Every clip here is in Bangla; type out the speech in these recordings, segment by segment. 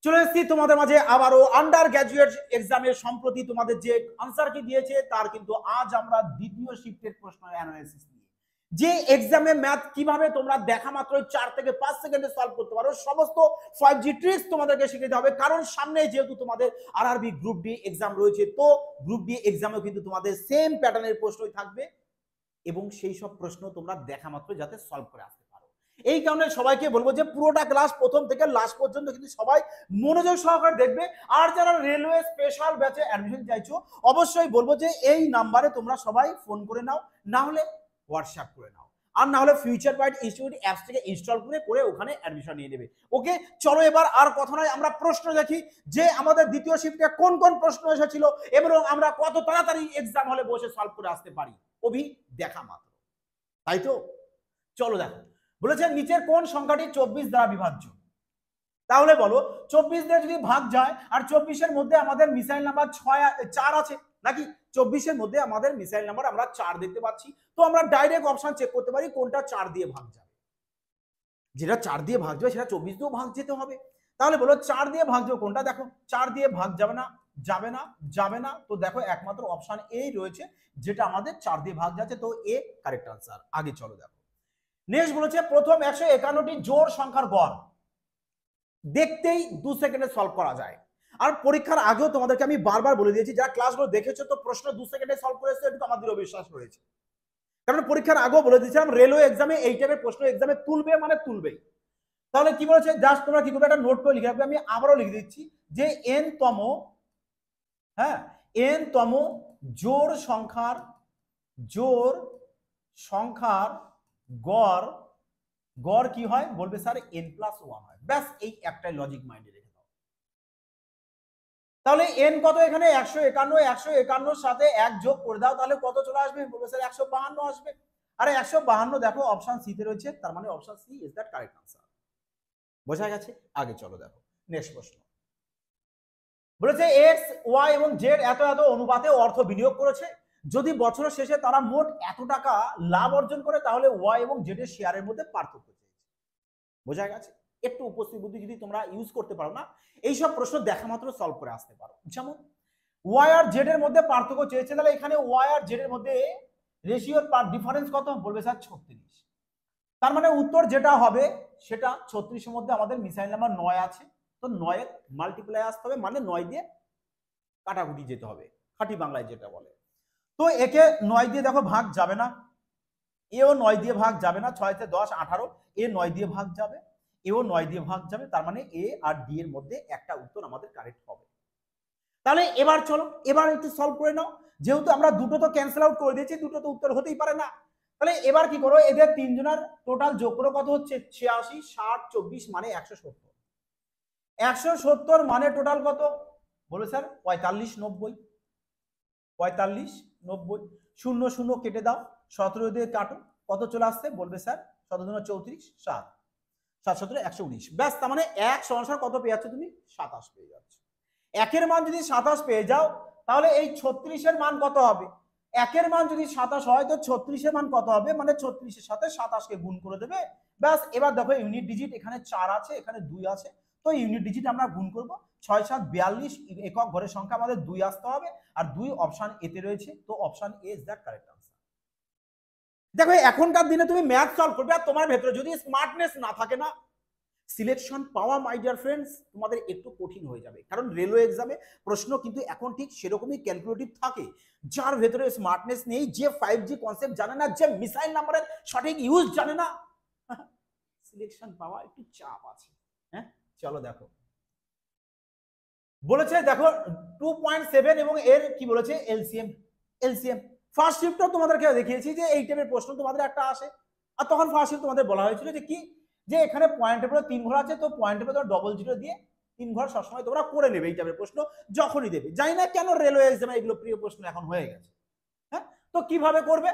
চলে এসেছি তোমাদের মাঝে আবারও আন্ডার গ্র্যাজুয়েট এক্সামের সম্প্রতি তোমাদের যে আনসার কি দিয়েছে তার কিন্তু আজ আমরা দ্বিতীয় শিফটের প্রশ্ন অ্যানালাইসিস নিয়ে যে এক্সামে ম্যাথ কিভাবে তোমরা দেখা মাত্র 4 থেকে 5 সেকেন্ডে সলভ করতে পারো সমস্ত 5G ট্রিক্স তোমাদেরকে শিখতে হবে, কারণ সামনে যেহেতু তোমাদের আরআরবি গ্রুপ ডি এক্সাম রয়েছে, তো গ্রুপ ডি এক্সামেও কিন্তু তোমাদের সেম প্যাটার্নের প্রশ্নই থাকবে এবং সেই সব প্রশ্ন তোমরা দেখা মাত্র যাতে সলভ করে আসতে পারো। এই কারণে সবাইকে বলবো যে পুরোটা ক্লাস প্রথম থেকে লাস্ট পর্যন্ত কিন্তু সবাই মনোযোগ সহকারে দেখবে। আর যারা রেলওয়ে স্পেশাল ব্যাচে অ্যাডমিশন চাইছো অবশ্যই বলবো যে এই নাম্বারে তোমরা সবাই ফোন করে নাও, না হলে হোয়াটসঅ্যাপ করে নাও, আর না হলে ফিউচার পয়েন্ট ইনস্টিটিউট অ্যাপস থেকে ইনস্টল করে ওখানে অ্যাডমিশন নিয়ে নেবে। ওকে, চলো এবার আর কথা নয়, আমরা প্রশ্ন দেখি যে আমাদের দ্বিতীয় শিফটে কোন কোন প্রশ্ন এসেছিল এবং আমরা কত তাড়াতাড়ি এক্সাম হলে বসে সলভ করে আসতে পারি অভি দেখা মাত্র, তাই তো? চলো দেখো, বলেছে নিচের কোন সংখ্যাটি 24 দ্বারা বিভাজ্য? তাহলে বলো 24 দিয়ে যদি ভাগ যায় আর 24-এর মধ্যে আমাদের মিসাইল নাম্বার 4 আছে নাকি? 24-এর মধ্যে আমাদের মিসাইল নাম্বার আমরা 4 দেখতে পাচ্ছি, তো আমরা ডাইরেক্ট অপশন চেক করতে পারি কোনটা 4 দিয়ে ভাগ যাবে। যেটা 4 দিয়ে ভাগ যাবে সেটা 24 দিয়েও ভাগ যেতে হবে। তাহলে বলো 4 দিয়ে ভাগ যাবে কোনটা? দেখো 4 দিয়ে ভাগ যাবে না, যাবে না, যাবে না, তো দেখো একমাত্র অপশন এ রয়েছে যেটা আমাদের 4 দিয়ে ভাগ যাচ্ছে, তো এ কারেক্ট আনসার। আগে চলো দেখো, নেক্সট বলেছে প্রথম 151টি জোড় সংখ্যার গড় দেখতেই 2 সেকেন্ডে সলভ করা যায়। আর পরীক্ষার আগেও তোমাদেরকে আমি বারবার বলে দিয়েছি, যারা ক্লাসগুলো দেখেছো তো প্রশ্ন 2 সেকেন্ডে সলভ করেছে, এটা তো আমাদের অবিশ্বাস রয়েছে, কারণ পরীক্ষার আগেও বলে দিয়েছিলাম রেলওয়ে এক্সামে এই টাইপের প্রশ্ন এক্সামে তুলবে মানে তুলবেই। তাহলে কি বলেছে, জাস্ট তোমরা কি করবে, একটা নোট করে লিখে রাখবে। আমি আবারও লিখে দিচ্ছি যে এন তম জোড় সংখ্যার গড় কি হয়? বলবে স্যার n+1 হয়। ব্যাস এই একটাই লজিক মাইন্ডে রেখে দাও। তাহলে n কত এখানে? 151 সাথে 1 যোগ করে দাও, তাহলে কত চলে আসবে? বলবে স্যার 152 আসবে। আরে 152 দেখো অপশন সি তে রয়েছে, তার মানে option C is that correct answer. বোঝা গেছে? আগে চলো দেখো নেক্সট প্রশ্ন। বলেছে এক্স ওয়াই এবং জেড এত এত অনুপাতে অর্থ বিনিয়োগ করেছে, যদি বছরের শেষে তারা মোট এত টাকা লাভ অর্জন করে তাহলে ওয়াই এবং জেড এর শেয়ারের মধ্যে পার্থক্য চেয়েছে। বোঝা গেছে? একটু উপস্থিত বুদ্ধি যদি তোমরা ইউজ করতে পারো না, এইসব প্রশ্ন দেখা মাত্র সলভ করে আসতে পারো। যেমন ওয়াই আর জেড এর মধ্যে পার্থক্য চেয়েছে, তাহলে এখানে ওয়াই আর জেড এর মধ্যে রেশিওর ডিফারেন্স কত? বলবে স্যার 36। তার মানে উত্তর যেটা হবে সেটা 36-এর মধ্যে আমাদের মিসাইল নাম্বার 9 আছে, তো 9 এর মাল্টিপ্লাই আসতে হবে, মানে 9 দিয়ে কাটাকুটি যেতে হবে, খাঁটি বাংলায় যেটা বলে। তো একে 9 দিয়ে দেখো ভাগ যাবে না, এও 9 দিয়ে ভাগ যাবে না, 6 তে 10 18, এ 9 দিয়ে ভাগ যাবে, এও 9 দিয়ে ভাগ যাবে, তার মানে এ আর ডি এর মধ্যে একটা উত্তর আমাদের কারেক্ট হবে। তাহলে এবার চলো এবার একটু সলভ করে নাও, যেহেতু আমরা দুটো তো ক্যান্সেল আউট করে দিয়েছি, দুটো তো উত্তর হতেই পারে না। তাহলে এবার কি করো, এদের তিনজনের টোটাল যোগ করো, কত হচ্ছে? 86 60 24 মানে 170। 170 মানে টোটাল কত? বলো স্যার 45 90। 45 90, 0 0 কেটে দাও, 17 দিয়ে কাটো, কত চলে আসছে? বলবে স্যার 17 34 7 7 17 119। ব্যাস, তার মানে 1 সমান কত পেয়ে যাচ্ছ তুমি? 27 পেয়ে যাচ্ছ। একের মান যদি 27 পেয়ে যাও তাহলে এই 36-এর মান কত হবে? একের মান যদি 27 হয় তো 36-এর মান কত হবে? মানে 36-এর সাথে 27-কে গুণ করে দেবে। ব্যাস, এবার দেখো ইউনিট ডিজিট এখানে 4 আছে, এখানে 2 আছে, তো ইউনিট ডিজিট আমরা গুণ করব। 6 7 42 একক ঘরের সংখ্যা আমাদের 2 আসতে হবে, আর 2 অপশন এ তে রয়েছে, তো option A is the correct answer. দেখো এখনকার দিনে তুমি ম্যাথ সলভ করবে আর তোমার ভেতরে যদি স্মার্টনেস না থাকে না, সিলেকশন পাওয়া মাই ডিয়ার ফ্রেন্ডস তোমাদের একটু কঠিন হয়ে যাবে, কারণ রেলওয়ে এক্সামে প্রশ্ন কিন্তু এখন ঠিক সেরকমই ক্যালকুলেটিভ থাকে। যার ভেতরে স্মার্টনেস নেই, যে 5G কনসেপ্ট জানে না, যে মিসাইল নাম্বারের সঠিক ইউজ জানে না, সিলেকশন পাওয়া একটু চাপ আছে। হ্যাঁ, চলো দেখো, বলেছে দেখো 2.7 এবং এর কি বলেছে? এলসিএম ফার্স্ট শিফটও তোমাদেরকে দেখিয়েছি যে এই টাইপের প্রশ্ন তোমাদের একটা আসে, আর তখন ফার্স্ট শিফট তোমাদের বলা হয়েছিল যে কি, যে এখানে পয়েন্টের পরে 3 ঘর আছে, তো পয়েন্টের পরে ডবল জিরো দিয়ে 3 ঘর সবসময় তোমরা করে নেবে এই টাইপের প্রশ্ন যখনই দেবে। জানি না কেন রেলওয়ে এক্সামে এগুলো প্রিয় প্রশ্ন এখন হয়ে গেছে। হ্যাঁ, তো কিভাবে করবে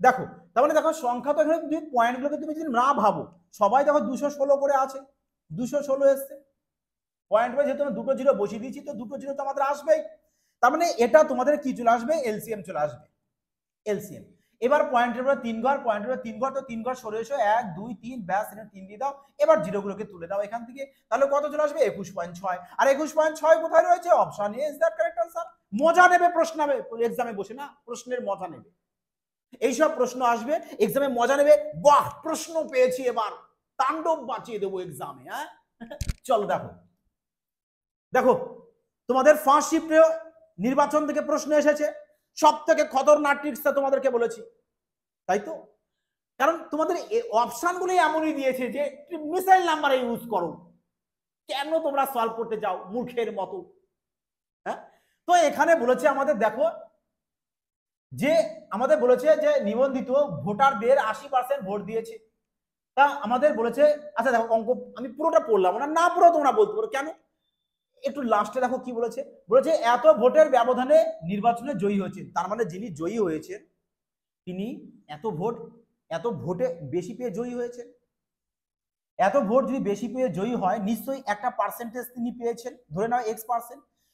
দেখো, তার মানে দেখো সংখ্যা তো এখানে তুমি পয়েন্টগুলোকে তুমি যদি না ভাবো, সবাই দেখো 216 করে আছে, 216 এসছে, পয়েন্ট বাই যেহেতু দুটো জিরো বসিয়ে দিয়েছি, তো দুটো জিরো তো আমাদের আসবেই, তার মানে এটা তোমাদের কি চলে আসবে? এলসিএম চলে আসবে। এলসিএম এবার পয়েন্টের উপরে 3 ঘর, পয়েন্টের উপরে 3 ঘর, তো 3 ঘর সরে এসো, 1 2 3 ব্যাস, এখানে 3 দিয়ে দাও। এবার জিরোগুলোকে তুলে দাও এখান থেকে, তাহলে কত চলে আসবে? 21.6। আর 21.6 কোথায় রয়েছে? Option A is that correct answer. মজা নেবে প্রশ্ন, হবে এক্সামে বসে না, প্রশ্নের মজা নেবে। এইসব প্রশ্ন আসবে এক্সামে, মজা নেবে, বাহ প্রশ্ন পেয়েছি, এবার তাণ্ডব বাঁচিয়ে দেবো এক্সামে। হ্যাঁ চলো দেখো, দেখো তোমাদের ফার্স্ট শিফটে নির্বাচন থেকে প্রশ্ন এসেছে, সব থেকে খতরনাক ট্রিক্সটা তোমাদেরকে বলেছি, তাই তো? কারণ তোমাদের অপশনগুলো এমনই দিয়েছে যে মিসাইল নাম্বারে ইউজ করো, কেন তোমরা সলভ করতে যাও মূর্খের মতো? হ্যাঁ, তো এখানে বলেছে আমাদের, দেখো যে আমাদের বলেছে যে নিবন্ধিত ভোটারদের 80% ভোট দিয়েছে। তা আমাদের বলেছে, আচ্ছা দেখো অঙ্ক আমি পুরোটা পড়লাম না, না পুরো তোমরা বলতে পারো কেন, একটু লাস্টে দেখো কি বলেছে। বলেছে এত ভোটের ব্যবধানে নির্বাচনে জয়ী হয়েছেন, তার মানে যিনি জয়ী হয়েছেন তিনি এত ভোটে বেশি পেয়ে জয়ী হয়েছেন। এত ভোট যদি বেশি পেয়ে জয়ী হয়, নিশ্চয়ই একটা পার্সেন্টেজ তিনি পেয়েছেন, ধরে নাও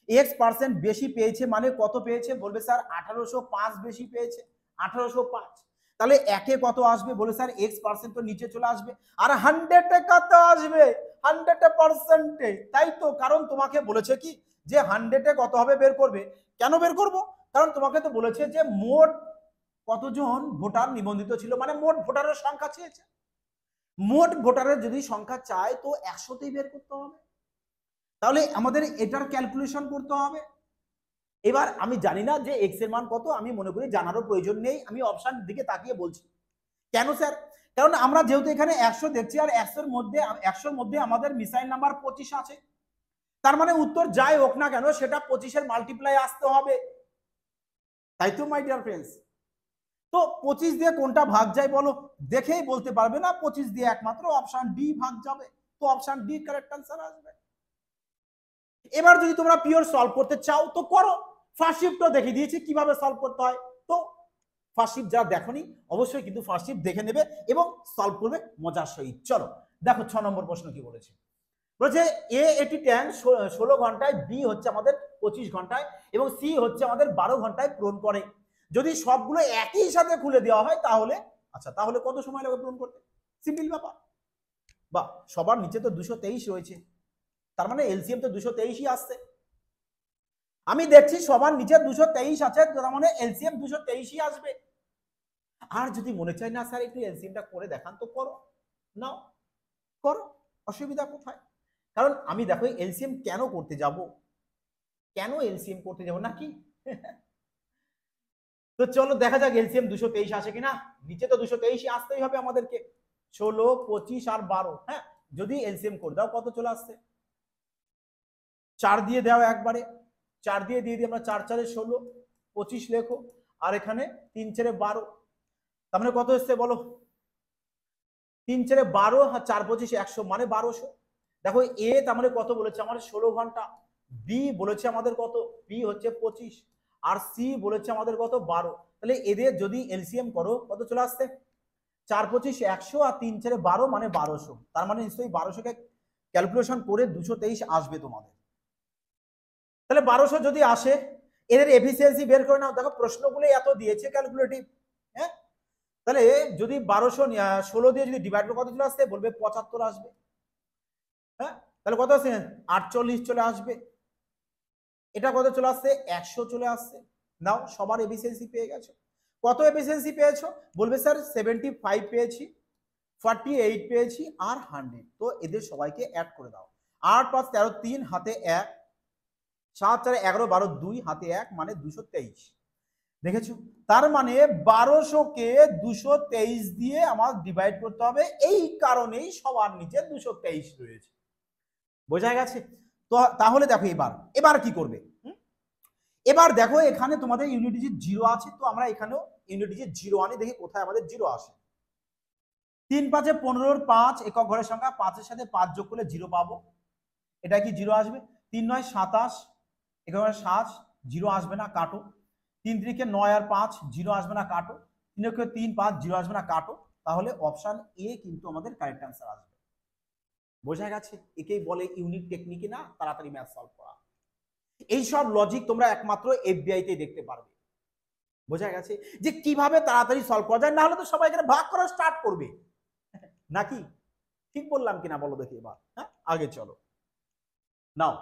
x% বেশি পেয়েছে, মানে কত পেয়েছে? বলবে স্যার 1805 বেশি পেয়েছে, 1805। তাহলে একে কত আসবে? বলে স্যার x% তো নিচে চলে আসবে, আর 100-এ কত আসবে? 100%, তাই তো? কারণ তোমাকে বলেছে কি যে 100-এ কত হবে বের করবে। কেন বের করব? কারণ তোমাকে তো বলেছে যে মোট কতজন ভোটার নিবন্ধিত ছিল, মানে মোট ভোটারের সংখ্যা চেয়েছে। মোট ভোটারের যদি সংখ্যা চায় তো 100তেই বের করতে হবে, তাহলে আমাদের এটার ক্যালকুলেশন করতে হবে। এবার আমি জানি না যে এক্স এর মান কত, আমি মনে করি জানারও প্রয়োজন নেই, আমি অপশন দিকে তাকিয়ে বলছি। কেন স্যার? কারণ আমরা যেহেতু এখানে 100 দেখছি, আর 100-র মধ্যে আমাদের মিসাইল নাম্বার 25 আছে, তার মানে উত্তর যাই হোক না কেন সেটা 25-এর মাল্টিপ্লাই আসতে হবে, তাই তো মাই ডিয়ার ফ্রেন্ডস? তো 25 দিয়ে কোনটা ভাগ যায় বলো, দেখেই বলতে পারবে না। 25 দিয়ে একমাত্র অপশন ডি ভাগ যাবে, তো অপশন ডি কারেক্ট আনসার আসবে। এবার যদি তোমরা পিওর সলভ করতে চাও তো করো, ফার্স্ট শিফটও দেখিয়ে দিয়েছি কিভাবে সলভ করতে হয়। তো ফার্স্ট শিফট যারা দেখোনি অবশ্যই কিন্তু ফার্স্ট শিফট দেখে নেবে এবং সলভ করবে মজার সহিত। চলো দেখো 6 নম্বর প্রশ্ন কি বলেছে। বলেছে এ এটি ট্যাঙ্ক 16 ঘন্টায়, বি হচ্ছে আমাদের 25 ঘন্টায় এবং সি হচ্ছে আমাদের 12 ঘন্টায় পূরণ করে। যদি সবগুলো একই সাথে খুলে দেওয়া হয় তাহলে, আচ্ছা তাহলে কত সময় লাগবে পূরণ করতে? সিম্পল ব্যাপার। বা সবার নিচে তো 223 রয়েছে, তার মানে এলসিএম তো 223ই আসছে। আমি দেখছি সবার নিচে 223 আছে, তার মানে এলসিএম 223ই আসবে। আর যদি মনে চায় না স্যার একটু এলসিএমটা করে দেখান, তো করো, নাও করো, অসুবিধা কোথায়? কারণ আমি দেখো এলসিএম কেন করতে যাব, নাকি? তো চলো দেখা যাক এলসিএম 223 আসে কিনা। নিচে তো 223ই আসতেই হবে আমাদেরকে, 16 25 আর 12। হ্যাঁ, যদি এলসিএম করে দাও কত চলে আসছে? 4 দিয়ে দাও একবারে, 4 দিয়ে দিই আমরা, 4 4 16, 25 লেখো, আর এখানে 3 4 12, তার মানে কত এসছে বলো? 3 4 12 আর 4 25 100, মানে 1200। দেখো এ তার মানে কত বলেছে আমাদের? 16 ঘন্টা। বি বলেছে আমাদের কত? বি হচ্ছে 25, আর সি বলেছে আমাদের কত? 12। তাহলে এদের যদি এলসিএম করো কত চলে আসছে? 4 25 100 আর 3 4 12, মানে 1200। তার মানে নিশ্চয়ই 1200-কে ক্যালকুলেশন করে 223 আসবে তোমাদের। তাহলে 1200 যদি আসে, এদের এফিসিয়েন্সি বের করে নাও। দেখো প্রশ্নগুলো এত দিয়েছে ক্যালকুলেটিভ। হ্যাঁ, তাহলে যদি 1216 দিয়ে যদি ডিভাইড করে কত চলে আসছে? বলবে 75 আসবে। হ্যাঁ, তাহলে কত আসছে? 48 চলে আসবে। এটা কত চলে আসছে? 100 চলে আসছে। নাও সবার এফিসিয়েন্সি পেয়ে গেছো। কত এফিসিয়েন্সি পেয়েছো? বলবে স্যার 75 পেয়েছি, 48 পেয়েছি আর 100। তো এদের সবাইকে অ্যাড করে দাও। 8 5 13 3 হাতে 1, 7 4 11 12 2 হাতে 1, মানে 223। দেখেছো? তার মানে 1200-কে 223 দিয়ে আমার ডিভাইড করতে হবে, এই কারণেই সবার নিচে 223 রয়েছে। বোঝা গেছে? তো তাহলে দেখো এবার কি করবে? এবার দেখো এখানে তোমাদের ইউনিট ডিজিট 0 আছে, তো আমরা এখানেও ইউনিট ডিজিট 0 আনি, দেখি কোথায় আমাদের 0 আসে। 3 5 15 5 একক ঘরের সংখ্যা, 5-এর সাথে 5 যোগ করলে 0 পাবো, এটা কি 0 আসবে? 3 9 27 একক ঘরে 7, 0 আসবে না, কাটো। 3 3 9 আর 5, 0 আসবে না, কাটো। 3 3 5, 0 আসবে না, কাটো। তাহলে অপশন এ কিন্তু আমাদের কারেক্ট অ্যান্সার আসবে। বোঝা গেছে? একেই বলে ইউনিট টেকনিকে না তাড়াতাড়ি ম্যাথ সলভ করা। এই সব লজিক তোমরা একমাত্র এফবিআই তে দেখতে পারবে। বোঝা গেছে যে কিভাবে তাড়াতাড়ি সলভ করা যায়, না হলে তো সবাই এখানে ভাগ করা স্টার্ট করবে নাকি? ঠিক বললাম কিনা বলো দেখি এবার। হ্যাঁ, আগে চলো। নাও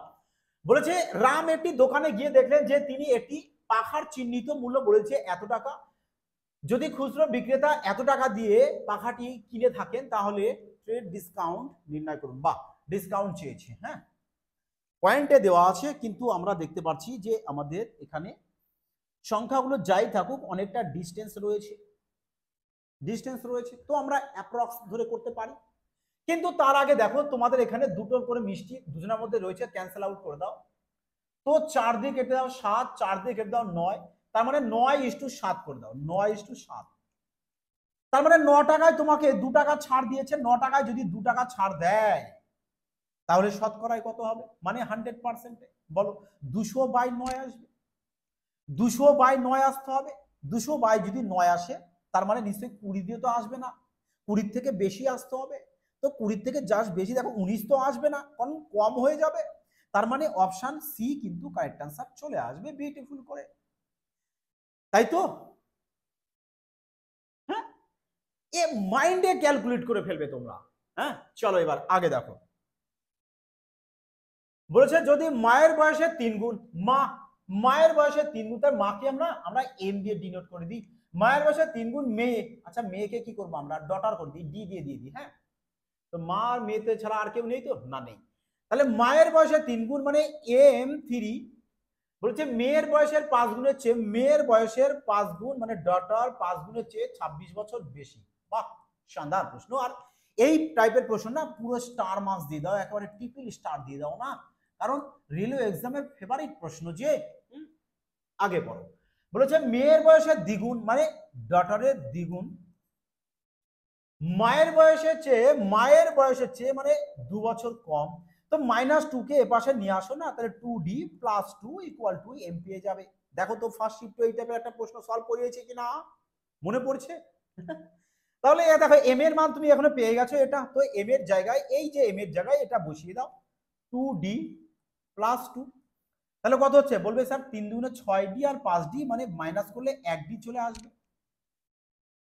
বলেছে রাম একটি দোকানে গিয়ে দেখলেন যে তিনি একটি পাখার চিহ্নিত মূল্য বলেছে এত টাকা। যদি খুচরো বিক্রেতা এত টাকা দিয়ে পাখাটি কিনে থাকেন তাহলে ট্রেড ডিসকাউন্ট নির্ণয় করুন। বাহ, ডিসকাউন্ট চেয়েছে। হ্যাঁ, পয়েন্টে দেওয়া আছে, কিন্তু আমরা দেখতে পাচ্ছি যে আমাদের এখানে সংখ্যাগুলো যাই থাকুক অনেকটা ডিস্টেন্স রয়েছে, তো আমরা অ্যাপ্রক্স ধরে করতে পারি। কিন্তু তার আগে দেখো তোমাদের এখানে দুটো করে মিষ্টি দুজনের মধ্যে রয়েছে, ক্যান্সেল আউট করে দাও। তো 4 দিয়ে কেটে দাও 7, 4 দিয়ে কেটে দাও 9, তার মানে 9:7 করে দাও, 9:7। তার মানে 9 টাকায় তোমাকে 2 টাকা ছাড় দিয়েছে, 9 টাকায় যদি 2 টাকা ছাড় দেয় তাহলে শতকরায় কত হবে, মানে 100%। বলো 200/9 আসবে, 200/9 আসতে হবে। 200 যদি 9 আসে তার মানে নিশ্চয়ই 20 দিয়ে তো আসবে না, 20 থেকে বেশি আসতে হবে। তো 20 থেকে জাস্ট বেশি দেখো 19 তো আসবে না, কারণ কম হয়ে যাবে। তার মানে অপশন সি কিন্তু কারেক্ট আনসার চলে আসবে বিউটিফুল করে, তাই তো? হ্যাঁ, এ মাইন্ডে ক্যালকুলেট করে ফেলবে তোমরা। হ্যাঁ, চলো এবার আগে দেখো। বলেছে যদি মায়ের বয়সে 3 গুণ, মায়ের বয়সে 3 গুণ, তার মাকে আমরা এম দিয়ে ডিনোট করে দিই। মায়ের বয়সে 3 গুণ মেয়ে, আচ্ছা মেয়েকে কি করবো আমরা, ডটার করে দিই, ডি দিয়ে দিই। হ্যাঁ, তো মা আর মেয়েতে ছাড়া আর কেউ নেই তো, না নেই। তাহলে মায়ের বয়সে 3 গুণ মানে M3। বলছে মেয়ের বয়সের 5 গুণের চেয়ে, মেয়ের বয়সের 5 গুণ মানে ডটার 5 গুণের চেয়ে 26 বছর বেশি। বাহ, শানদার প্রশ্ন। আর এই টাইপের প্রশ্ন না পুরো স্টার মার্কস দিয়ে দাও, একেবারে ট্রিপল স্টার দিয়ে দাও না, কারণ রেলওয়ে এক্সামের ফেভারিট প্রশ্ন যে। আগে পড়ো। বলেছে মেয়ের বয়সের দ্বিগুণ মানে ডটারের দ্বিগুণ, মায়ের বয়সের চেয়ে মানে 2 বছর কম। তো -2 কে এপাশে নিয়ে আসো না, তাহলে 2D + 2 = M পেয়ে যাবে। দেখো তো ফার্স্ট শিফট এই টাইপের একটা প্রশ্ন সলভ করিয়েছে কিনা, মনে পড়ছে? তাহলে দেখো এম এর মান তুমি এখনো পেয়ে গেছো এটা, তো এম এর জায়গায় এই যে এম এর জায়গায় এটা বসিয়ে দাও, 2D + 2। তাহলে কত হচ্ছে, বলবে স্যার 3 দুগুণে 6D আর 5D, মানে মাইনাস করলে 1D চলে আসবে।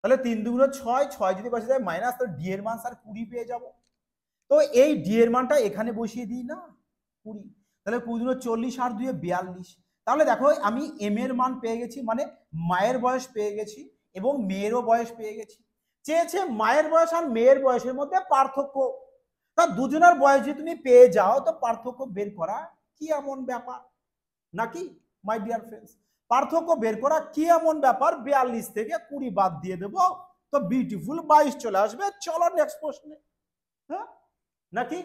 তাহলে 3 দুগুণে 6, 6 যদি বসে যায় মাইনাস, তো ডি এর মান স্যার 20 পেয়ে যাব। তো এই ডি এর মানটা এখানে বসিয়ে দিই না, 20। তাহলে 20 দুগুণে 40 আর 2 42। তাহলে দেখো আমি এম এর মান পেয়ে গেছি, মানে মায়ের বয়স পেয়ে গেছি এবং মেয়েরও বয়স পেয়ে গেছি। চেয়েছে মায়ের বয়স আর মেয়ের বয়সের মধ্যে পার্থক্য। তা দুজনের বয়স যদি তুমি পেয়ে যাও তো পার্থক্য বের করা কি এমন ব্যাপার নাকি মাই ডিয়ার ফ্রেন্ডস? পার্থক্য বের করা কি এমন ব্যাপার, 42 থেকে 20 বাদ দিয়ে দেবো, তো বিউটিফুল 22 চলে আসবে। চলো নেক্সট প্রশ্নে। হ্যাঁ, নাকি?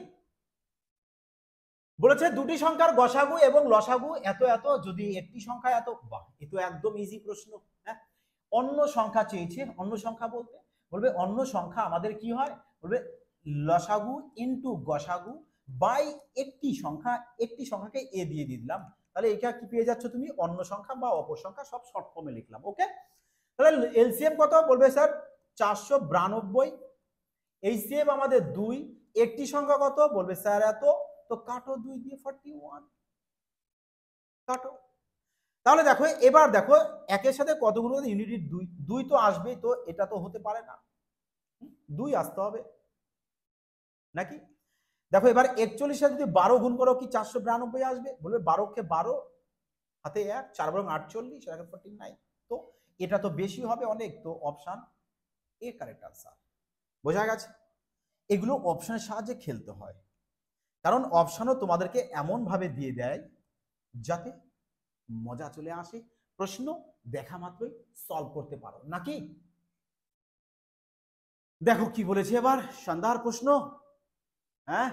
বলেছে দুটি সংখ্যার গসাগু এবং লসাগু এত এত, যদি একটি সংখ্যা এত। বাহ, এ তো একদম ইজি প্রশ্ন। হ্যাঁ, অন্য সংখ্যা চেয়েছে, অন্য সংখ্যা বলতে বলবে অন্য সংখ্যা আমাদের কি হয়, বলবে লসাগু ইনটু গসাগু বাই একটি সংখ্যাকে এ দিয়ে দিলাম, তাহলে এটা কি পেয়ে যাচ্ছ তুমি, অন্য সংখ্যা বা অপর সংখ্যা, সব শর্ট ফর্মে লিখলাম। ওকে, তাহলে এলসিএম কত, বলবে স্যার 492। এইচসিএফ আমাদের 2, একটি সংখ্যা কত, বলবে স্যার এত, তো কাটো 2 দিয়ে 41, কাটো। তাহলে দেখো এবার দেখো একের সাথে কতগুলো ইউনিট, 2 2 তো আসবেই, তো এটা তো হতে পারে না, 2 আসতে হবে নাকি? দেখো এবার 41 সাথে যদি 12 গুণ করো কি 492 আসবে, বলবে 12 কে 12 হাতে 1, 4 বরং 48, 49। তো এটা তো বেশি হবে অনেক, তো অপশন এ কারেক্ট আনসার। বোঝা গেছে? এগুলো অপশনের সাহায্যে খেলতে হয়, কারণ অপশনও তোমাদেরকে এমন ভাবে দিয়ে দেয় যাতে মজা চলে আসে, প্রশ্ন দেখা মাত্রই সলভ করতে পারো নাকি? দেখো কি বলেছে এবার, শানদার প্রশ্ন। হ্যাঁ,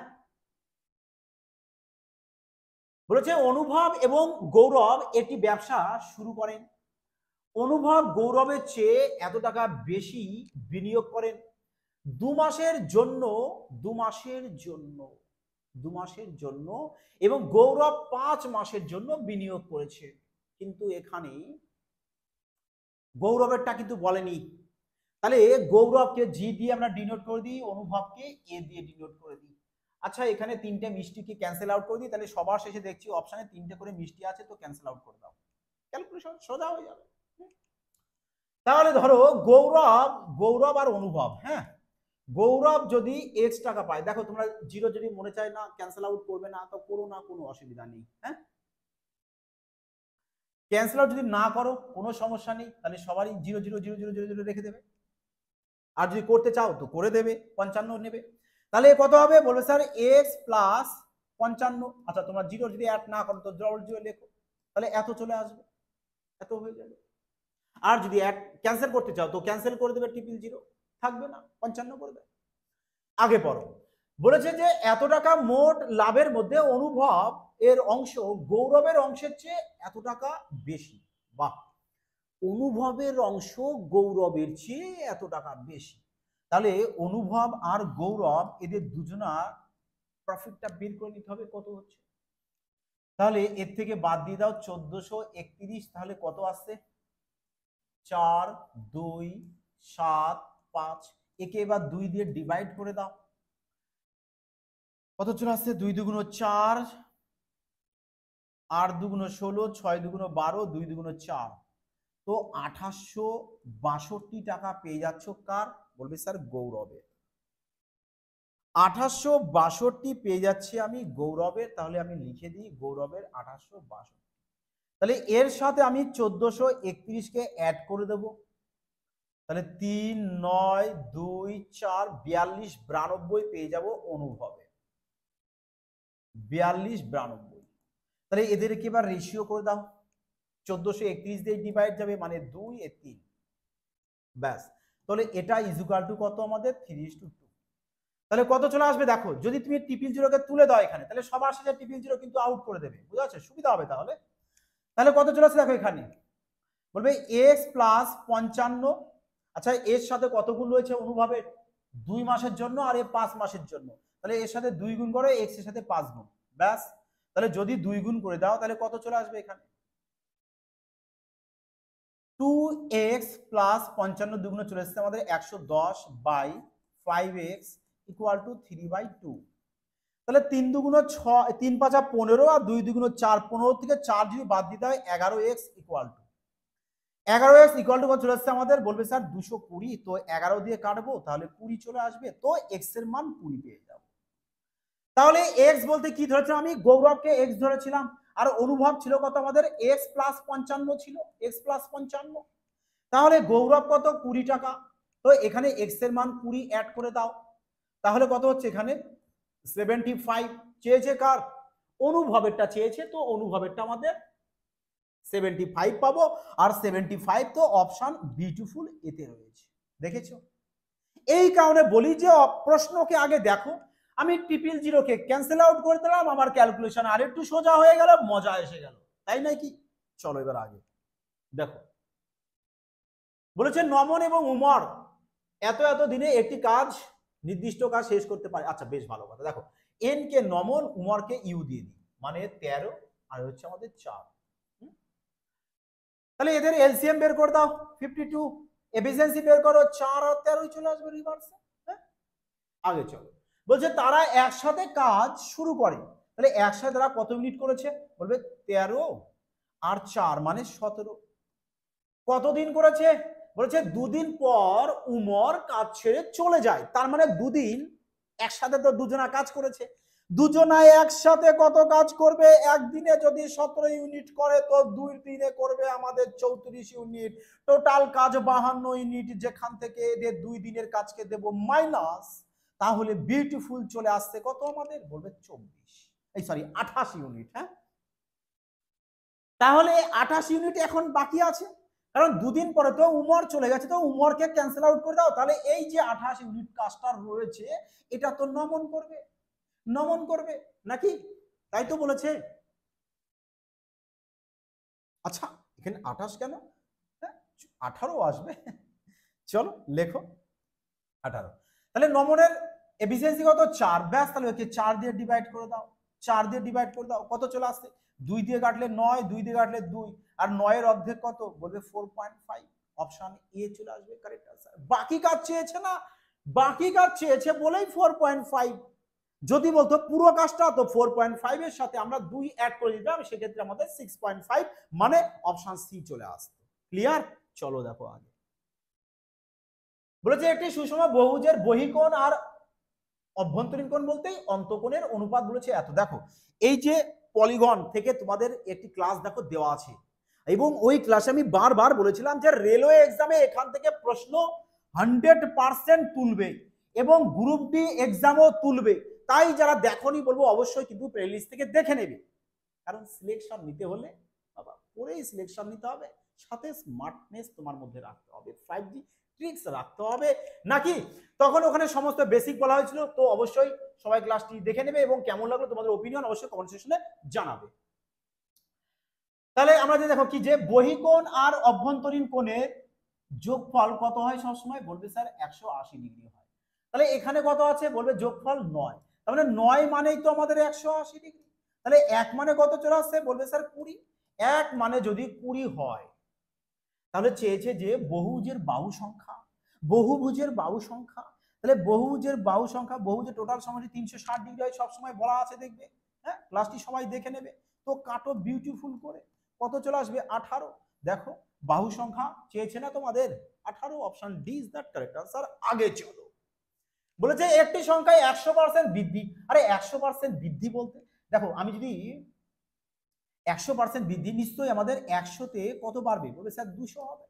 বলেছে অনুভব এবং গৌরব একটি ব্যবসা শুরু করেন। অনুভব গৌরবের চেয়ে এত টাকা বেশি বিনিয়োগ করেন 2 মাসের জন্য, 2 মাসের জন্য, 2 মাসের জন্য, এবং গৌরব 5 মাসের জন্য বিনিয়োগ করেছে। কিন্তু এখানে গৌরবেরটা কিন্তু বলেনি, তাহলে গৌরবকে জি দিয়ে আমরা ডিনোট করে দিই, অনুভবকে এ দিয়ে ডিনোট করে দিই। আচ্ছা এখানে 3টে মিষ্টিকে ক্যান্সেল আউট করে দিই, তাহলে সবার শেষে দেখছি অপশনে 3টে করে মিষ্টি আছে, তো ক্যান্সেল আউট করে দাও, ক্যালকুলেশন সোজা হয়ে যাবে। তাহলে ধরো গৌরব আর অনুভব, হ্যাঁ, গৌরব যদি এক্স টাকা পায়, দেখো তোমরা জিরো যদি মনে চায় না ক্যান্সেল আউট করবে না তো করো না, কোনো অসুবিধা নেই, হ্যাঁ, ক্যান্সেল আউট যদি না করো কোনো সমস্যা নেই, তাহলে সবারই zero zero zero zero zero zero রেখে দেবে, আর যদি করতে চাও তো করে দেবে, 55 নেবে, তাহলে কত হবে বলবে স্যার এক্স প্লাস 55। আচ্ছা তোমরা জিরো যদি অ্যাড না করো তো ডবল জিরো লেখো, তাহলে এত চলে আসবে, এত হয়ে যাবে। আর যদি ক্যান্সেল করতে চাও তো ক্যান্সেল করে দেবে, ট্রিপল জিরো থাকবে না, 55 করবে। আগে পড়ো, বলেছে যে এত টাকা মোট লাভের মধ্যে অনুভব এর অংশ গৌরবের অংশের চেয়ে এত টাকা বেশি। বাহ, অনুভবের অংশ গৌরবের চেয়ে এত টাকা বেশি, তাহলে অনুভব আর গৌরব এদের দুজনার প্রফিটটা বের করে নিতে হবে কত হচ্ছে। তাহলে এর থেকে বাদ দিয়ে দাও 1431, তাহলে কত আসছে 4 2 7 5, একে এবার 2 দিয়ে ডিভাইড করে দাও, কত চলে আসছে 2 দুগুণ 4, 8 দুগুণ 16, 6 দুগুণ 12, 2 দুগুণ 4, তো 2862 টাকা পেয়ে যাচ্ছ কার, বলবে স্যার গৌরবের। 2862 পেয়ে যাচ্ছি আমি গৌরবের, তাহলে আমি লিখে দিই গৌরবের 2862। তাহলে এর সাথে আমি 1431 অ্যাড করে দেব, তাহলে 3 9 2 4 42 92 পেয়ে যাব অনুভবে, 42 92। তাহলে এদেরকে এবার রেশিও করে দাও, 1431 দিয়ে ডিভাইড যাবে মানে 2 এ 3, ব্যাস। তাহলে এটা ইজুকাল টু কত আমাদের 3:2। তাহলে কত চলে আসবে দেখো, যদি তুমি ট্রিপল জিরোকে তুলে দাও এখানে তাহলে সবার সাথে ট্রিপল জিরো কিন্তু আউট করে দেবে, বুঝা যাচ্ছে, সুবিধা হবে। তাহলে তাহলে কত চলে আসছে দেখো এখানে, বলবে এক্স প্লাস 55। আচ্ছা এর সাথে কত গুণ রয়েছে অনুভবের, 2 মাসের জন্য আর 5 মাসের জন্য, তাহলে এর সাথে 2 গুণ করো, এক্স এর সাথে 5 গুণ, ব্যাস। তাহলে যদি 2 গুণ করে দাও তাহলে কত চলে আসবে এখানে 2x প্লাস 55 দুগুণ চলে এসেছে আমাদের 110/5x ইকুয়াল টু 3/2। তাহলে 3 দুগুণ 6, 3 5 15 আর 2 দুগুণ 4, 15 থেকে 4 যদি বাদ দিতে হয় 11x equal to 11x equal to কত চলে আসছে আমাদের, বলবে স্যার 220, তো 11 দিয়ে কাটবো তাহলে 20 চলে আসবে, তো x এর মান 20 পেয়ে যাব। তাহলে x বলতে কি ধরেছিলাম আমি, গৌরবকে x ধরেছিলাম, আর অনুভব ছিল কত আমাদের x প্লাস 55 ছিল, x প্লাস 55, তাহলে গৌরব কত 20 টাকা, তো এখানে x এর মান 20 অ্যাড করে দাও, তাহলে কত হচ্ছে এখানে 75 চেয়েছে কার, অনুভবেরটা চেয়েছে, তো অনুভবেরটা আমাদের 75 পাবো, আর 75 তো অপশন বিউটিফুল এতে রয়েছে, দেখেছো। এই কারণে বলি যে প্রশ্নকে আগে দেখো, আমি ট্রিপল জিরোকে ক্যান্সেল আউট করে দিলাম, আমার ক্যালকুলেশন আর একটু সোজা হয়ে গেল, মজা এসে গেল, তাই নয় কি। চলো এবার আগে দেখো, বলেছে নমন এবং উমর এত এত দিনে একটি কাজ নির্দিষ্ট কাজ শেষ করতে পারে। আচ্ছা বেশ ভালো কথা, দেখো এন কে নমন, উমরকে ইউ দিয়ে দিই, মানে 13 আর হচ্ছে আমাদের 4। তাহলে এদের এলসিএম বের করে দাও 52, এফিসিয়েন্সি বের করো, 4 আর 13 চলে আসবে রিভার্সে। হ্যাঁ আগে চলো, বলছে তারা একসাথে কাজ শুরু করে, তাহলে একসাথে তারা কত মিনিট করেছে, বলবে 13 আর 4 মানে 17। কতদিন করেছে, বলেছে 2 দিন পর উমর কাজ ছেড়ে চলে যায়, তার মানে 2 দিন একসাথে তো দুজনা কাজ করেছে, দুজনায় একসাথে কত কাজ করবে, একদিনে যদি 17 ইউনিট করে তো 2 দিনে করবে আমাদের 34 ইউনিট, টোটাল কাজ 52 ইউনিট, যেখান থেকে এদের 2 দিনের কাজকে দেব মাইনাস, তাহলে বিউটিফুল চলে আসছে কত আমাদের, বলবে 28 ইউনিট। হ্যাঁ তাহলে 28 ইউনিট এখন বাকি আছে, কারণ 2 দিন পরে তো উমর চলে গেছে, তো উমরকে ক্যান্সেল আউট করে দাও, তাহলে এই যে 28 ইউনিট কাজটা রয়েছে এটা তো নমন করবে, নমন করবে নাকি, তাই তো বলেছে। আচ্ছা এখানে 28 কেন, 18 আসবে, চলো লেখো 18। তাহলে নমনের এফিসিয়েন্সি কত 4, ব্যাস, তাহলে ওকে 4 দিয়ে ডিভাইড করে দাও, 4 দিয়ে ডিভাইড করে দাও, কত চলে আসছে 2 দিয়ে কাটলে 9, 2 দিয়ে কাটলে 2, আর 9 এর অর্ধেক কত, বলবে 4.5, অপশন এ চলে আসবে কারেক্ট आंसर। বাকি কাজ চেয়েছে না, বাকি কাজ চেয়েছে বলেই 4.5, যদি বলতো পুরো কাজটা তো 4.5 এর সাথে আমরা 2 অ্যাড করে দিতাম, সেক্ষেত্রে আমাদের 6.5 মানে অপশন সি চলে আসতো। ক্লিয়ার, চলো দেখো আগে বলেছে একটি সুষম বহুভুজের বহিকোণ আর অভ্যন্তরীণ কোণ বলতেই অন্তঃকোণের অনুপাত বলেছে এত। দেখো এই যে পলিগন থেকে তোমাদের একটি ক্লাস দেখো দেওয়া আছে, এবং ওই ক্লাসে আমি বারবার বলেছিলাম যে রেলওয়ে এক্সামে এখান থেকে প্রশ্ন 100% তুলবে এবং গ্রুপ ডি এক্সামও তুলবে। তাই যারা দেখোনি বলবো অবশ্যই কিন্তু প্লেলিস্ট থেকে দেখে নেবে, কারণ সিলেকশন নিতে হলে বাবা পরেই সিলেকশন নিতে হবে, সাথে স্মার্টনেস তোমার মধ্যে রাখতে হবে, 5G ট্রিক্স রাখতে হবে নাকি। তখন ওখানে সমস্ত বেসিক বলা হয়েছিল, তো অবশ্যই সবাই ক্লাসটি দেখে নেবে এবং কেমন লাগলো তোমাদের ওপিনিয়ন অবশ্যই কমেন্ট সেকশনে জানাবে। তাহলে আমরা দেখো কি যে বহিকোণ আর অভ্যন্তরীণ কোণের যোগফল কত হয় সবসময়, বলবে স্যার 180 ডিগ্রি হয়। তাহলে এখানে কত আছে, বলবে যোগফল 9, তার মানে 9 মানেই তো আমাদের 180 ডিগ্রি। তাহলে 1 মানে কত চলে আসছে, বলবে স্যার 20। 1 মানে যদি 20 হয় তাহলে চেয়েছে যে বহুভুজের বাহু সংখ্যা, বহুভুজের বাহু সংখ্যা, তাহলে বহুভুজের বাহু সংখ্যা, বহুভুজের টোটাল সময় 360 ডিগ্রি হয় সবসময় বলা আছে, দেখবে হ্যাঁ ক্লাসটি সবাই দেখে নেবে। তো কাটো বিউটিফুল করে কত চলে আসবে 18। দেখো বাহু সংখ্যা চেয়েছে না তোমাদের 18, option D is that correct answer. আগে চলো, বলেছে একটি সংখ্যায় 100% বৃদ্ধি। আরে 100% বৃদ্ধি বলতে দেখো আমি যদি 100% বৃদ্ধি, নিশ্চয়ই আমাদের 100-তে কত বাড়বে, বলবে স্যার 200 হবে।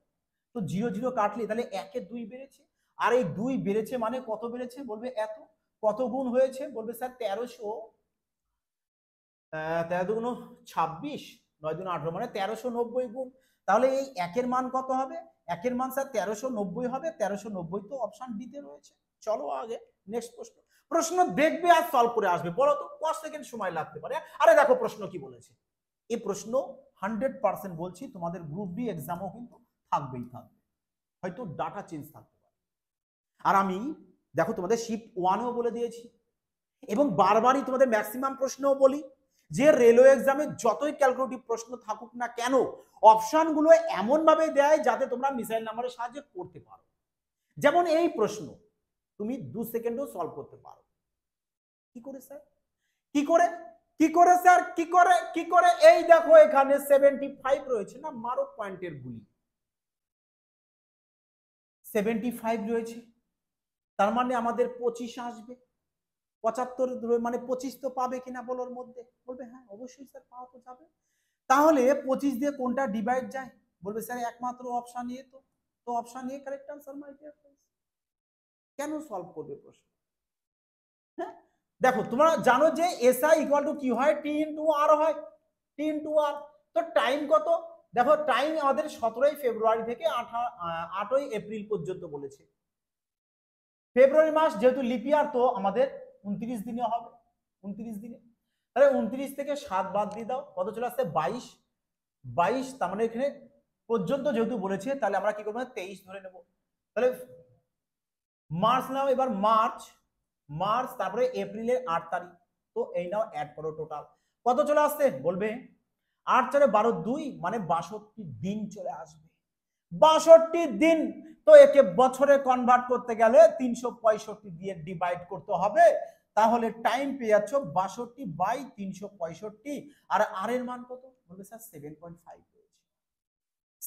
তো 0 0 কাটলে তাহলে 1-এ 2 বেড়েছে, আর এই 2 বেড়েছে মানে কত বেড়েছে, বলবে এত। কত গুণ হয়েছে, বলবে স্যার 1300, 13 দুগুণ 26, 9 দুগুণ 18 মানে 1390 গুণ। তাহলে এই 1-এর মান কত হবে, 1-এর মান স্যার 1390 হবে। 1390 তো অপশন ডি তে রয়েছে। চলো আগে নেক্সট প্রশ্ন। প্রশ্ন দেখবে আর সলভ করে আসবে, বলো তো কত সেকেন্ড সময় লাগতে পারে। আরে দেখো প্রশ্ন কি বলেছে, এই প্রশ্ন 100% বলছি তোমাদের গ্রুপ ডি এক্সামও কিন্তু থাকবেই থাকবে, হয়তো ডাটা চেঞ্জ থাকতে পারে। আর আমি দেখো তোমাদের শিফট 1-ও বলে দিয়েছি এবং বারবারই তোমাদের ম্যাক্সিমাম প্রশ্নও বলি যে রেলওয়ে এক্সামে যতই ক্যালকুলেটিভ প্রশ্ন থাকুক না কেন, অপশনগুলো এমন ভাবে দেয় যাতে তোমরা মিসাইল নাম্বারের সাহায্যে করতে পারো। যেমন এই প্রশ্ন তুমি 2 সেকেন্ডেও সলভ করতে পারো। কি করে স্যার, কি করে, কি করে স্যার, কি করে, কি করে, এই দেখো এখানে 75 রয়েছে না, মারো পয়েন্টের গুলি, 75 রয়েছে, তার মানে আমাদের 25 আসবে। 75 মানে 25 তো পাবে কিনা বলোর মধ্যে, বলবে হ্যাঁ অবশ্যই স্যার পাওয়া তো যাবে। তাহলে 25 দিয়ে কোনটা ডিভাইড যায়, বলবে স্যার একমাত্র অপশন এ, তো option A correct answer my dear friends. কেন সলভ করবে প্রশ্ন, হ্যাঁ দেখো তোমরা জানো যে এসআই ইকুয়াল টু কি হয়, টি ইনটু আর হয়, টি ইনটু আর। তো টাইম কত, দেখো টাইম আমাদের 17ই ফেব্রুয়ারি থেকে 8ই এপ্রিল পর্যন্ত বলেছে। ফেব্রুয়ারি মাস যেহেতু লিপ ইয়ার তো আমাদের 29 দিনে হবে, 29 দিনে। তাহলে 29 থেকে 7 বাদ দিয়ে দাও, কত চলে আসছে 22, 22 তার মানে এখানে পর্যন্ত যেহেতু বলেছে তাহলে আমরা কি করবো 23 ধরে নেব। তাহলে মার্চ নাও, এবার মার্চ, মার্চ তারপরে এপ্রিলের 8 তারিখ, তো এই নাও অ্যাড করো টোটাল কত চলে আসছে, বলবে 8 4 12 2 মানে 62 দিন চলে আসবে। 62 দিন, তো একে বছরে কনভার্ট করতে গেলে 365 দিয়ে ডিভাইড করতে হবে, তাহলে টাইম পেয়ে যাচ্ছ 62/365। আর আর এর মান কত, বলবে স্যার 7.5 রয়েছে,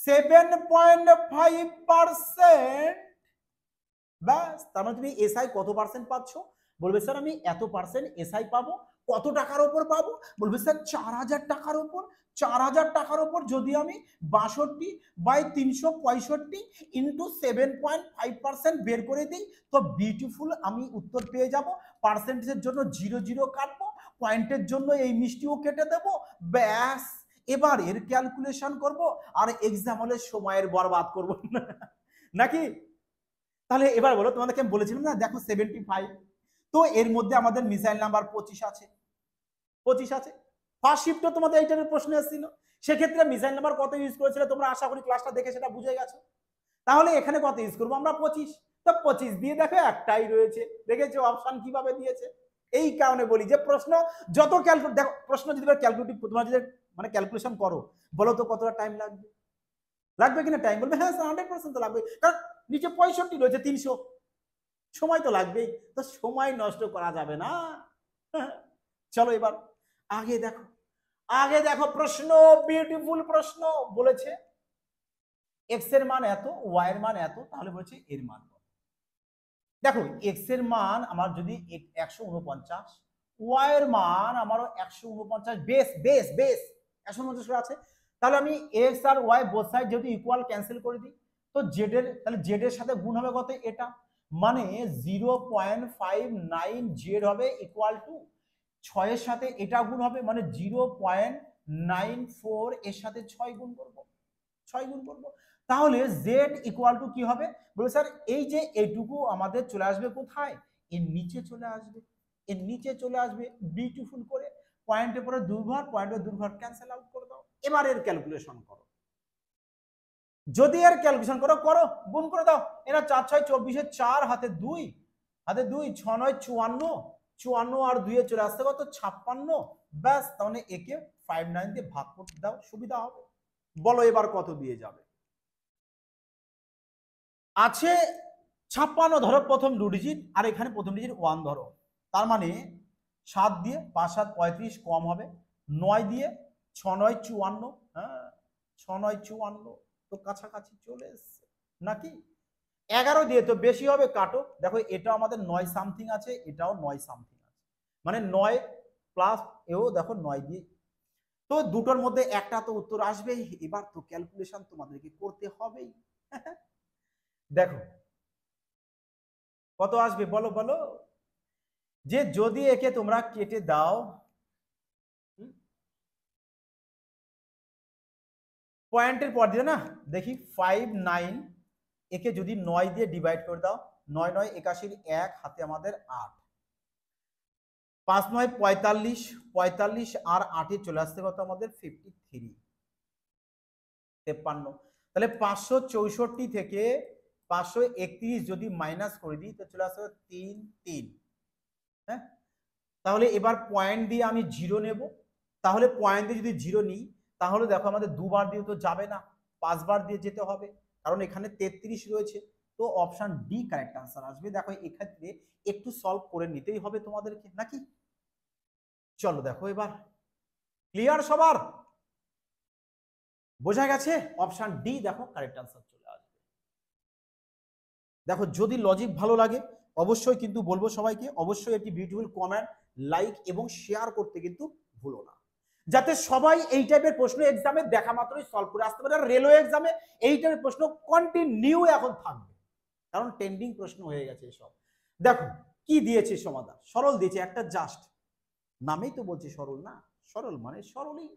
7.5%। ব্যাস, তার মানে তুমি এসআই কত পার্সেন্ট পাচ্ছ, বলবে স্যার আমি এত পার্সেন্ট এসআই পাবো। কত টাকার উপর পাবো, বলবে স্যার 4000 টাকার উপর। 4000 টাকার উপর যদি আমি 62/365 ইন্টু 7.5% বের করে দিই, তো বিউটিফুল আমি উত্তর পেয়ে যাব। পার্সেন্টেজের জন্য 0 0 কাটবো, পয়েন্টের জন্য এই মিষ্টিও কেটে দেবো, ব্যাস এবার এর ক্যালকুলেশন করব আর এক্সাম হলে সময়ের বরবাদ করব না, নাকি। তাহলে এবার বলো, তোমাদেরকে আমি বলেছিলাম না দেখো 75, তো এর মধ্যে আমাদের মিসাইল নাম্বার 25 আছে, 25 আছে। ফার্স্ট শিফটে তোমাদের এই টাইপের প্রশ্ন এসেছিল, সেক্ষেত্রে মিসাইল নাম্বার কত ইউজ করেছিল তোমরা, আশা করি ক্লাসটা দেখে সেটা বুঝে গেছো। তাহলে এখানে কত ইউজ করবো আমরা 25, তো 25 দিয়ে দেখো একটাই রয়েছে, দেখেছো অপশন কিভাবে দিয়েছে। এই কারণে বলি যে প্রশ্ন যত ক্যালকুলেট, দেখো প্রশ্ন যদি ক্যালকুলেটিভ তোমরা যদি মানে ক্যালকুলেশন করো, বলো তো কতটা টাইম লাগবে, লাগবে কিনা টাইম, বলবে হ্যাঁ 100% তো লাগবে, কারণ নিচে 65 রয়েছে, 300, সময় তো লাগবেই, তো সময় নষ্ট করা যাবে না। চলো এবার আগে দেখো, আগে দেখো প্রশ্ন, বিউটিফুল প্রশ্ন বলেছে এক্স এর মান এত, ওয়াই এর মান এত, তাহলে বলছে এর মান কত। দেখো এক্স এর মান আমার যদি 149, ওয়াই এর মান আমারও 149, বেস বেস বেস 149 করে আছে, তাহলে আমি এক্স আর ওয়াই বোথ সাইড যেহেতু ইকুয়াল ক্যান্সেল করে দিই, তো জেড এর তাহলে জেড এর সাথে গুণ হবে কত, এটা মানে 0.59 জেড হবে ইকুয়াল টু 6 এর সাথে এটা গুণ হবে মানে 0.94, এর সাথে 6 গুণ করব, 6 গুণ করব, তাহলে জেড ইকুয়াল টু কি হবে, বলে স্যার এই যে এইটুকু আমাদের চলে আসবে কোথায়, এর নিচে চলে আসবে, এর নিচে চলে আসবে বিউটিফুল করে, পয়েন্টের পরে দুর্ঘর, পয়েন্টের দুর্ঘর ক্যান্সেল আউট করে দাও, এবার এর ক্যালকুলেশন করো, যদি এর ক্যালকুলেশন করো করো গুণ করে দাও, এরা 4 6 24, 4 হাতে 2, হাতে 2, 6 9 54, 54 আর 2 এ চলে আসতে কত 56, ব্যাস, তাহলে একে 59 দিয়ে ভাগ করতে দাও, সুবিধা হবে। বলো এবার কত দিয়ে যাবে, আছে 56 ধরো প্রথম 2 ডিজিট, আর এখানে প্রথম ডিজিট 1 ধরো, তার মানে 7 দিয়ে 5 7 35 কম হবে, 9 দিয়ে 6 9 54, হ্যাঁ 6 9 54, তো কাছাকাছি চলে এসছে নাকি, 11 দিয়ে তো বেশি হবে, কাটো, দেখো এটা আমাদের 9 সামথিং আছে, এটাও 9 সামথিং আছে, মানে 9 প্লাস এও দেখো 9 দিয়ে, তো দুটোর মধ্যে একটা তো উত্তর আসবেই, এবার তো ক্যালকুলেশন তোমাদেরকে করতে হবেই। দেখো কত আসবে বলো বলো, যে যদি একে তোমরা কেটে দাও, পয়েন্টের পর দিয়ে না দেখি 59, একে যদি 9 দিয়ে ডিভাইড করে দাও, 9 9 81, 1 হাতে আমাদের 8, 5 9 45, 45 আর 8 চলে আসতে কত আমাদের 53, 53, তাহলে 564 থেকে 531 যদি মাইনাস করে দিই তো চলে আসবে 3 3, হ্যাঁ, তাহলে এবার পয়েন্ট দিয়ে আমি 0 নেব, তাহলে পয়েন্ট দিয়ে যদি 0 নিই তাহলে দেখো আমাদের দুবার দিয়ে তো যাবে না, 5 বার দিয়ে যেতে হবে, কারণ এখানে 33 রয়েছে, তো অপশন ডি কারেক্ট আনসার আসবে। দেখো এক্ষেত্রে একটু সলভ করে নিতেই হবে তোমাদেরকে নাকি, চলো দেখো এবার ক্লিয়ার সবার, বোঝা গেছে, অপশন ডি দেখো কারেক্ট আনসার চলে আসবে। দেখো যদি লজিক ভালো লাগে অবশ্যই কিন্তু বলবো সবাইকে, অবশ্যই একটি বিউটিফুল কমেন্ট, লাইক এবং শেয়ার করতে কিন্তু ভুলো না, যাতে সবাই এই টাইপের প্রশ্ন এক্সামে দেখা মাত্রই সলভ করে আসতে পারে, রেলওয়ে এক্সামে এই টাইপের প্রশ্ন কন্টিনিউ এখন থাকবে, কারণ ট্রেন্ডিং প্রশ্ন হয়ে গেছে এসব। দেখো কি দিয়েছে সমাধান, সরল দিয়েছে একটা, জাস্ট নামেই তো বলছে সরল, না সরল মানে সরলই,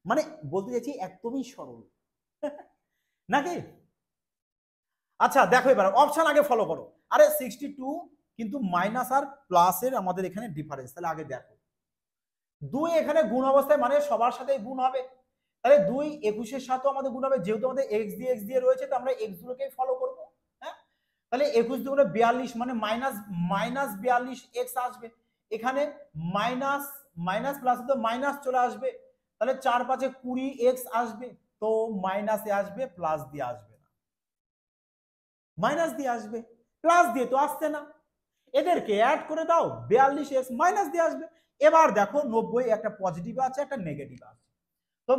মানে বলতে চাইছি একদমই সরল নাকি। আচ্ছা দেখো এবার অপশন আগে ফলো করো, আরে 62 কিন্তু মাইনাস আর প্লাসের আমাদের এখানে ডিফারেন্স, তাহলে আগে দেখো 2 এখানে গুণ অবস্থায় মানে সবার সাথে গুণ হবে, তাহলে 2 21 সাথেও আমাদের গুণ হবে, যেহেতু আমাদের x দিয়ে রয়েছে তো আমরা x গুলোকেই ফলো করব, হ্যাঁ, তাহলে 21 দুগুণে 42 মানে মাইনাস 42 x আসবে, এখানে মাইনাস মাইনাস প্লাস তো মাইনাস চলে আসবে, তাহলে 4 5 20 x আসবে, তো মাইনাসে আসবে, প্লাস দিয়ে আসবে না, মাইনাস দিয়ে আসবে, প্লাস দিয়ে তো আসছে না, এদেরকে অ্যাড করে দাও 42x মাইনাস দিয়ে আসবে। এবার দেখো 90 একটা পজিটিভ আছে একটা নেগেটিভ আছে, তো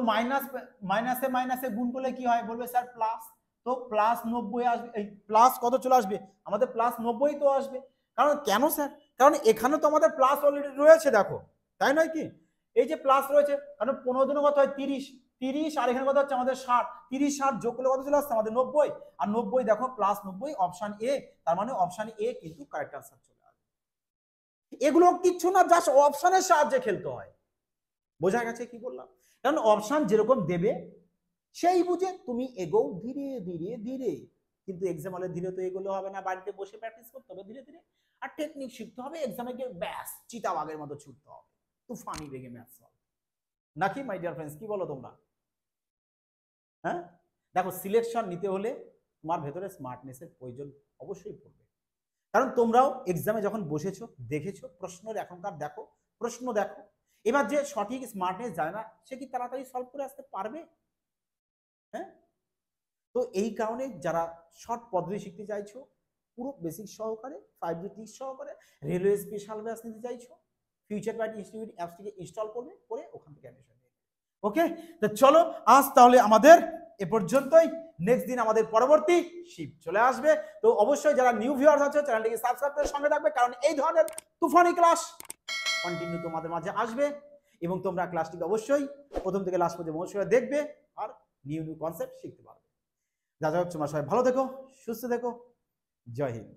মাইনাসে গুণ করলে কি হয় বলবে স্যার প্লাস, তো প্লাস 90 আসবে, এই প্লাস কত চলে আসবে আমাদের প্লাস 90 তো আসবে, কারণ কেন স্যার, কারণ এখানে তো আমাদের প্লাস অলরেডি রয়েছে দেখো, তাই নয় কি, এই যে প্লাস রয়েছে, কারণ 15 দিনে কত হয় 30, 30 আর এখানে কত হচ্ছে আমাদের 60, 30 60 যোগ করলে কত চলে আসছে আমাদের 90, আর 90 দেখো প্লাস 90 অপশন এ, তার মানে অপশন এ কিন্তু কারেক্ট আনসার চলে আসবে। এগুলো কিচ্ছু না, জাস্ট অপশনের সাহায্যে খেলতে হয়, বোঝা গেছে কি বললাম, কারণ অপশন যেরকম দেবে সেই বুঝে তুমি এগো ধীরে ধীরে ধীরে, কিন্তু এক্সাম হলে ধীরে তো এগুলো হবে না, বাড়িতে বসে প্র্যাকটিস করতে হবে ধীরে ধীরে, আর টেকনিক শিখতে হবে, এক্সামে গিয়ে ব্যাস চিতাবাগের মতো ছুটতে হবে, তুফানি বেগে ম্যাথ সলভ, নাকি মাই ডিয়ার ফ্রেন্ডস, কি বলো তোমরা, হ্যাঁ। দেখো সিলেকশন নিতে হলে তোমার ভেতরে স্মার্টনেসের প্রয়োজন অবশ্যই পড়বে, কারণ তোমরাও এক্সামে যখন বসেছো দেখেছো প্রশ্নের এখনকার দেখো, প্রশ্ন দেখো, এবার যে সঠিক স্মার্টনেস যায় না সে কি তাড়াতাড়ি সলভ করে আসতে পারবে, হ্যাঁ। তো এই কারণে যারা শর্ট পদ্ধতি শিখতে চাইছো পুরো বেসিক সহকারে 5G টিক্স সহকারে রেলওয়ে স্পেশাল ব্যাচ নিতে চাইছো, ফিউচার বাইট ইনস্টিটিউট অ্যাপসটিকে ইনস্টল করবে, করে ওখান থেকে অ্যাডমিশন নেবে। ওকে, তো চলো আজ তাহলে আমাদের এ পর্যন্তই, নেক্সট দিন আমাদের পরবর্তী শিফট চলে আসবে। তো অবশ্যই যারা নিউ ভিউয়ার্স আছে চ্যানেলটিকে সাবস্ক্রাইব করে সঙ্গে থাকবে, কারণ এই ধরনের তুফানি ক্লাস কন্টিনিউ তোমাদের মাঝে আসবে এবং তোমরা ক্লাসটিকে অবশ্যই প্রথম থেকে লাস্ট পর্যন্ত মনোযোগ সহকারে দেখবে আর নিউ নিউ কনসেপ্ট শিখতে পারবে। যা যাক তোমরা সবাই ভালো থেকো, সুস্থ থেকো, জয় হিন্দ।